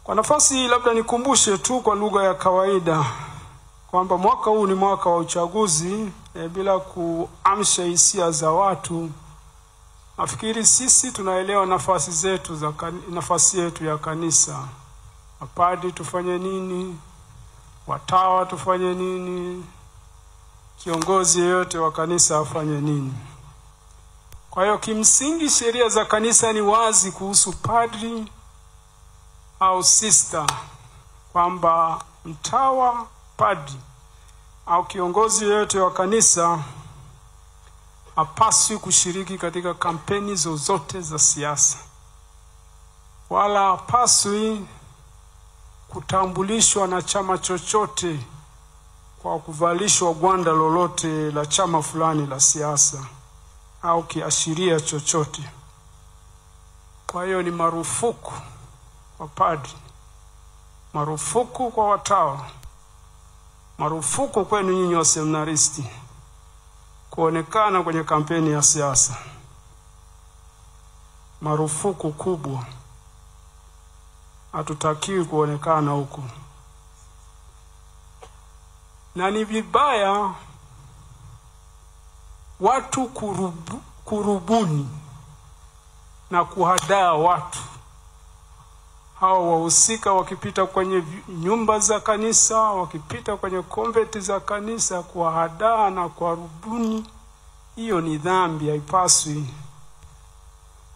Kwa nafasi labda nikumbushe tu kwa lugha ya kawaida kwamba mwaka huu ni mwaka wa uchaguzi, bila kuamsha hisia za watu. Nafikiri sisi tunaelewa nafasi yetu ya kanisa. Mapadri tufanye nini? Watawa tufanye nini? Kiongozi yeyote wa kanisa afanye nini? Kwa hiyo kimsingi sheria za kanisa ni wazi kuhusu padri au sister, kwamba mtawa, padri au kiongozi yeyote wa kanisa hapaswi kushiriki katika kampeni zozote za siasa, wala hapaswi kutambulishwa na chama chochote kwa kuvalishwa gwanda lolote la chama fulani la siasa au kiashiria chochote. Kwa hiyo ni marufuku kwa padri, marufuku kwa watawa, marufuku kwenu nyinyi wa seminaristi kuonekana kwenye kampeni ya siasa. Marufuku kubwa. Hatutakiwi kuonekana huko. Na ni vibaya watu kurubuni na kuhadaa watu. Hao wahusika wakipita kwenye nyumba za kanisa, wakipita kwenye konventi za kanisa, kuhadaa na kuwarubuni, hiyo ni dhambi.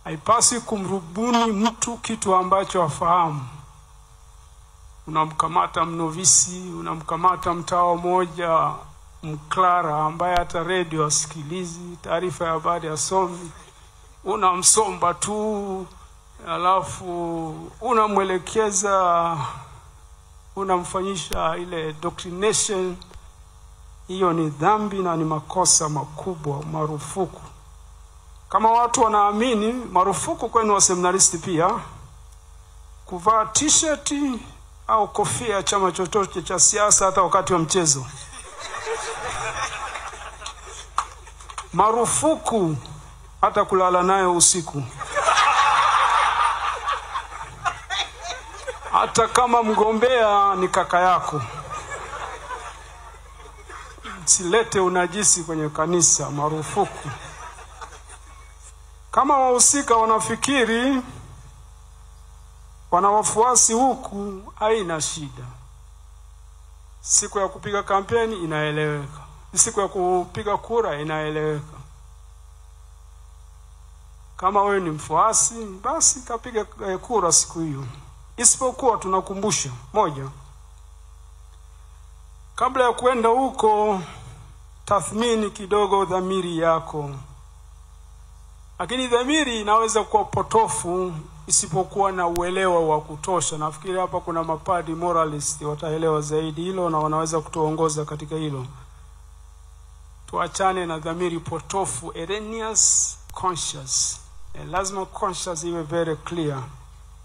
Haipaswi kumrubuni mtu kitu ambacho hafahamu. Unamkamata mnovisi, unamkamata mtawa moja mklara ambaye hata radio asikilizi, taarifa ya habari asomi, unamsomba tu, alafu unamwelekeza, unamfanyisha ile doctrination. Hiyo ni dhambi na ni makosa makubwa, marufuku. Kama watu wanaamini, marufuku kwenu wa seminaristi pia kuvaa t-shirt au kofia ya chama chochote cha siasa hata wakati wa mchezo. Marufuku hata kulala nayo usiku. Hata kama mgombea ni kaka yako. Silete unajisi kwenye kanisa, marufuku. Kama wahusika wanafikiri wana wafuasi huku, haina shida. Siku ya kupiga kampeni inaeleweka. Siku ya kupiga kura inaeleweka. Kama wewe ni mfuasi, basi kapiga kura siku hiyo. Isipokuwa tunakumbusha moja, kabla ya kwenda huko, tathmini kidogo dhamiri yako. Lakini dhamiri inaweza kuwa potofu isipokuwa na uelewa wa kutosha. Nafikiri hapa kuna mapadi moralist wataelewa zaidi hilo na wanaweza kutuongoza katika hilo. Tuachane na dhamiri potofu, erroneous conscience. Lazima conscience iwe very clear.